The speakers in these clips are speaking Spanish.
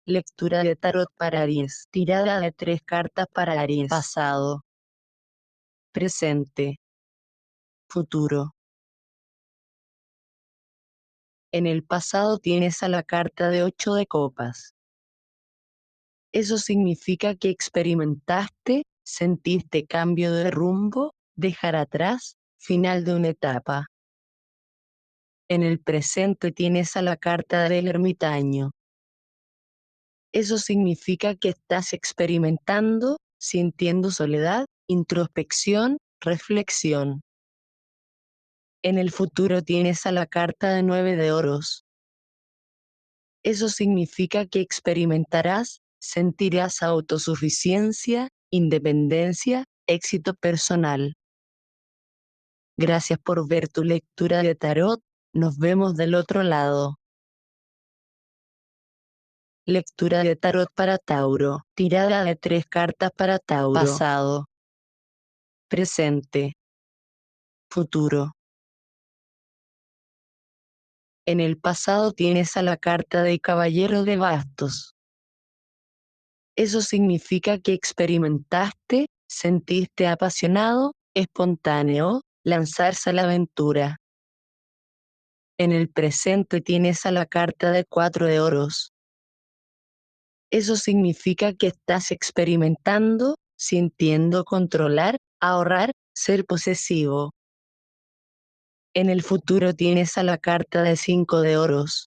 Lectura de tarot para Aries. Tirada de 3 cartas para Aries. Pasado, presente, futuro. En el pasado tienes a la carta de 8 de copas. Eso significa que experimentaste, sentiste cambio de rumbo, dejar atrás, final de una etapa. En el presente tienes a la carta del ermitaño. Eso significa que estás experimentando, sintiendo soledad, introspección, reflexión. En el futuro tienes a la carta de 9 de oros. Eso significa que experimentarás, sentirás autosuficiencia, independencia, éxito personal. Gracias por ver tu lectura de tarot, nos vemos del otro lado. Lectura de tarot para Tauro. Tirada de 3 cartas para Tauro. Pasado, presente, futuro. En el pasado tienes a la carta de Caballero de Bastos. Eso significa que experimentaste, sentiste apasionado, espontáneo, lanzarse a la aventura. En el presente tienes a la carta de 4 de oros. Eso significa que estás experimentando, sintiendo controlar, ahorrar, ser posesivo. En el futuro tienes a la carta de 5 de oros.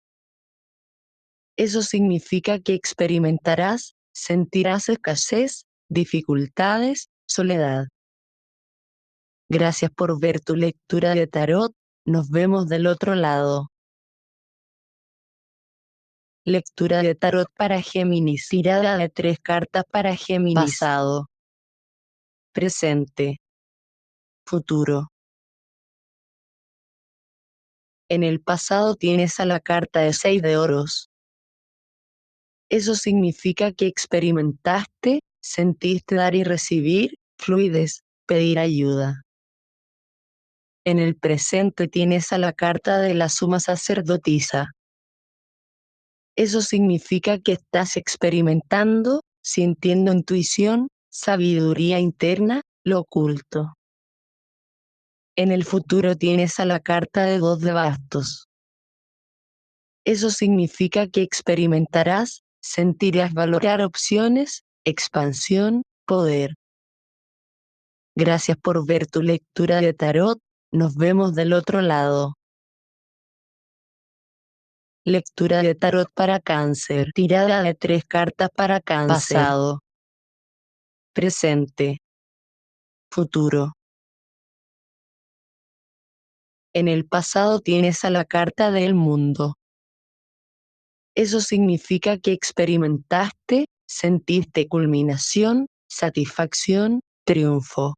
Eso significa que experimentarás, sentirás escasez, dificultades, soledad. Gracias por ver tu lectura de tarot, nos vemos del otro lado. Lectura de tarot para Géminis. Tirada de 3 cartas para Géminis. Pasado, presente, futuro. En el pasado tienes a la carta de 6 de oros. Eso significa que experimentaste, sentiste dar y recibir, fluidez, pedir ayuda. En el presente tienes a la carta de la suma sacerdotisa. Eso significa que estás experimentando, sintiendo intuición, sabiduría interna, lo oculto. En el futuro tienes a la carta de 2 de bastos. Eso significa que experimentarás, sentirás valorar opciones, expansión, poder. Gracias por ver tu lectura de tarot, nos vemos del otro lado. Lectura de tarot para Cáncer. Tirada de 3 cartas para Cáncer. Pasado, presente, futuro. En el pasado tienes a la carta del mundo. Eso significa que experimentaste, sentiste culminación, satisfacción, triunfo.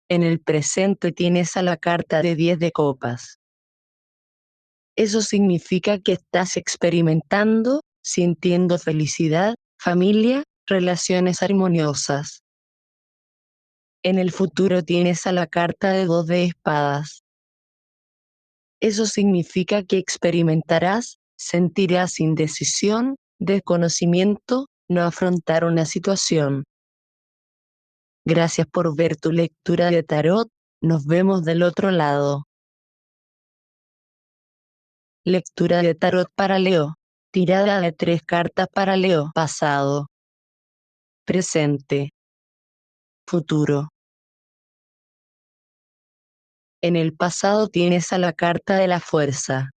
En el presente tienes a la carta de 10 de copas. Eso significa que estás experimentando, sintiendo felicidad, familia, relaciones armoniosas. En el futuro tienes a la carta de 2 de espadas. Eso significa que experimentarás, sentirás indecisión, desconocimiento, no afrontar una situación. Gracias por ver tu lectura de tarot, nos vemos del otro lado. Lectura de tarot para Leo. Tirada de 3 cartas para Leo. Pasado, presente, futuro. En el pasado tienes a la carta de la fuerza.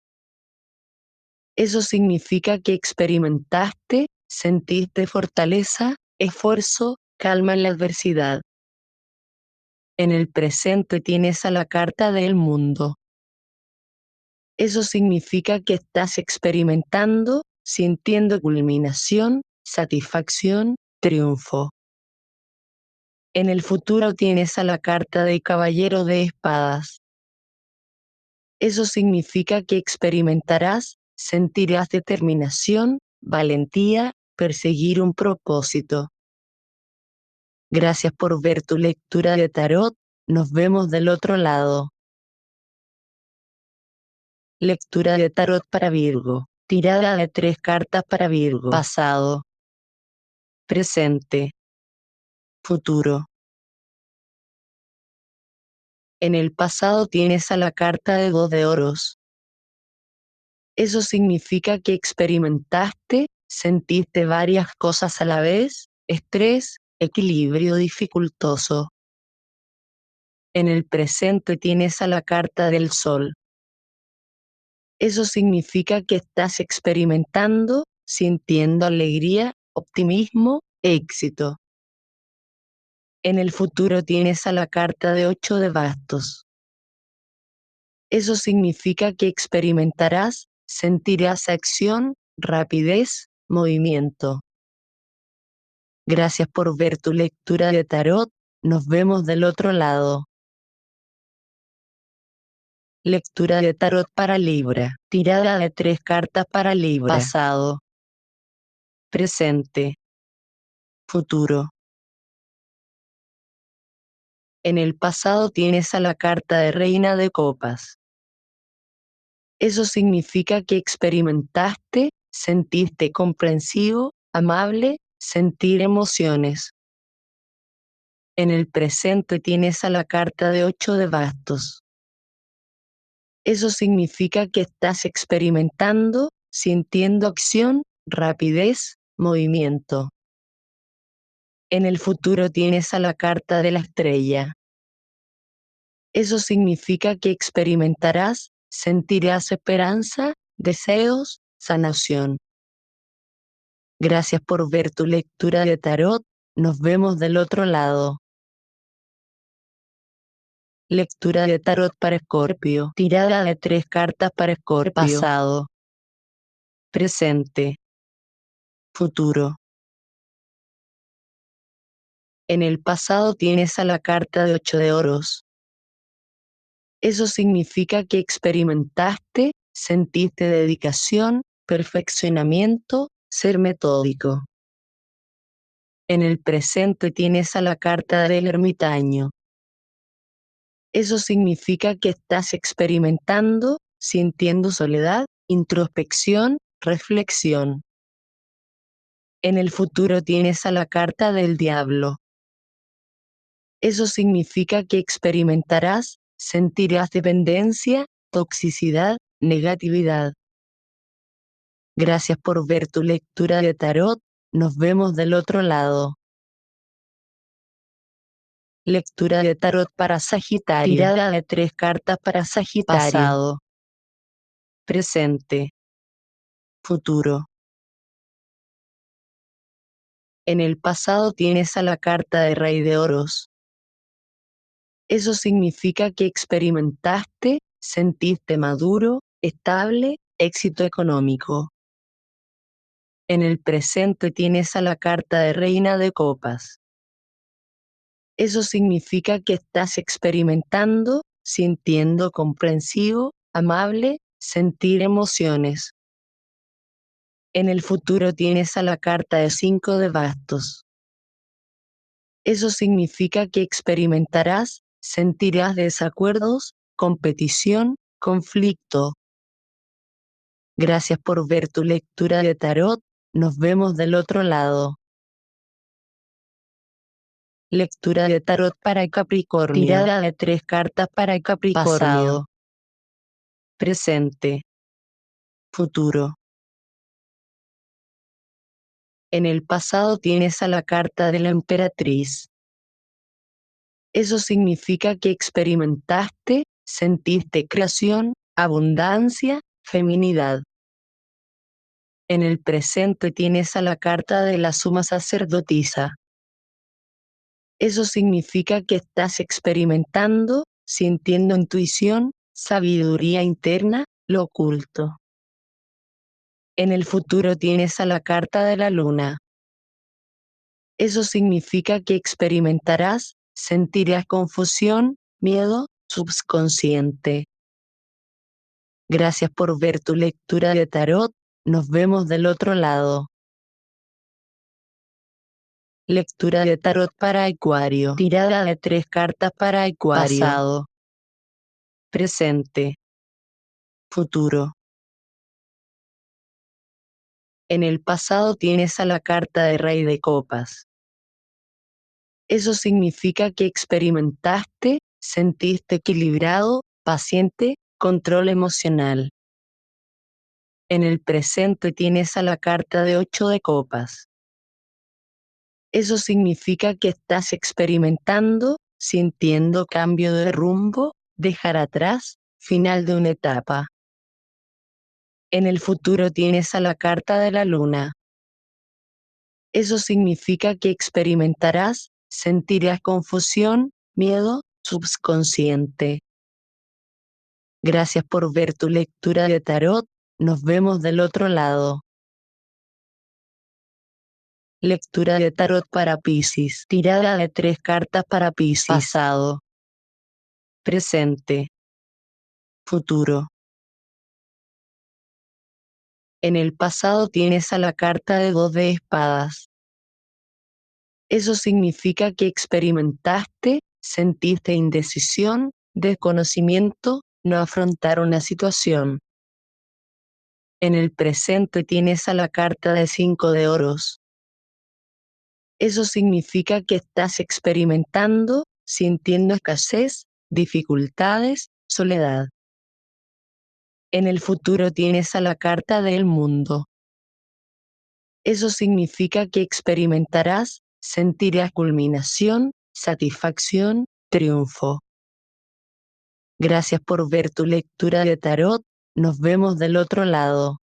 Eso significa que experimentaste, sentiste fortaleza, esfuerzo, calma en la adversidad. En el presente tienes a la carta del mundo. Eso significa que estás experimentando, sintiendo culminación, satisfacción, triunfo. En el futuro tienes a la carta de Caballero de Espadas. Eso significa que experimentarás, sentirás determinación, valentía, perseguir un propósito. Gracias por ver tu lectura de tarot, nos vemos del otro lado. Lectura de tarot para Virgo. Tirada de 3 cartas para Virgo. Pasado, presente, futuro. En el pasado tienes a la carta de 2 de oros. Eso significa que experimentaste, sentiste varias cosas a la vez, estrés, equilibrio dificultoso. En el presente tienes a la carta del sol. Eso significa que estás experimentando, sintiendo alegría, optimismo, éxito. En el futuro tienes a la carta de 8 de bastos. Eso significa que experimentarás, sentirás acción, rapidez, movimiento. Gracias por ver tu lectura de tarot. Nos vemos del otro lado. Lectura de tarot para Libra. Tirada de 3 cartas para Libra. Pasado, presente, futuro. En el pasado tienes a la carta de Reina de Copas. Eso significa que experimentaste, sentiste comprensivo, amable, sentir emociones. En el presente tienes a la carta de 8 de bastos. Eso significa que estás experimentando, sintiendo acción, rapidez, movimiento. En el futuro tienes a la carta de la estrella. Eso significa que experimentarás, sentirás esperanza, deseos, sanación. Gracias por ver tu lectura de tarot. Nos vemos del otro lado. Lectura de tarot para Escorpio. Tirada de 3 cartas para Escorpio. Pasado, presente, futuro. En el pasado tienes a la carta de 8 de oros. Eso significa que experimentaste, sentiste dedicación, perfeccionamiento, ser metódico. En el presente tienes a la carta del ermitaño. Eso significa que estás experimentando, sintiendo soledad, introspección, reflexión. En el futuro tienes a la carta del diablo. Eso significa que experimentarás, sentirás dependencia, toxicidad, negatividad. Gracias por ver tu lectura de tarot. Nos vemos del otro lado. Lectura de tarot para Sagitario. Tirada de 3 cartas para Sagitario. Pasado, presente, futuro. En el pasado tienes a la carta de Rey de Oros. Eso significa que experimentaste, sentiste maduro, estable, éxito económico. En el presente tienes a la carta de Reina de Copas. Eso significa que estás experimentando, sintiendo comprensivo, amable, sentir emociones. En el futuro tienes a la carta de 5 de bastos. Eso significa que experimentarás, sentirás desacuerdos, competición, conflicto. Gracias por ver tu lectura de tarot. Nos vemos del otro lado. Lectura de tarot para Capricornio. Tirada de 3 cartas para Capricornio. Pasado, presente, futuro. En el pasado tienes a la carta de la emperatriz. Eso significa que experimentaste, sentiste creación, abundancia, feminidad. En el presente tienes a la carta de la suma sacerdotisa. Eso significa que estás experimentando, sintiendo intuición, sabiduría interna, lo oculto. En el futuro tienes a la carta de la luna. Eso significa que experimentarás, sentirás confusión, miedo, subconsciente. Gracias por ver tu lectura de tarot. Nos vemos del otro lado. Lectura de tarot para Acuario. Tirada de 3 cartas para Acuario. Pasado, presente, futuro. En el pasado tienes a la carta de Rey de Copas. Eso significa que experimentaste, sentiste equilibrado, paciente, control emocional. En el presente tienes a la carta de 8 de copas. Eso significa que estás experimentando, sintiendo cambio de rumbo, dejar atrás, final de una etapa. En el futuro tienes a la carta de la luna. Eso significa que experimentarás, sentirás confusión, miedo, subconsciente. Gracias por ver tu lectura de tarot. Nos vemos del otro lado. Lectura de tarot para Piscis. Tirada de 3 cartas para Piscis. Pasado, presente, futuro. En el pasado tienes a la carta de 2 de espadas. Eso significa que experimentaste, sentiste indecisión, desconocimiento, no afrontar una situación. En el presente tienes a la carta de 5 de oros. Eso significa que estás experimentando, sintiendo escasez, dificultades, soledad. En el futuro tienes a la carta del mundo. Eso significa que experimentarás, sentirás culminación, satisfacción, triunfo. Gracias por ver tu lectura de tarot. Nos vemos del otro lado.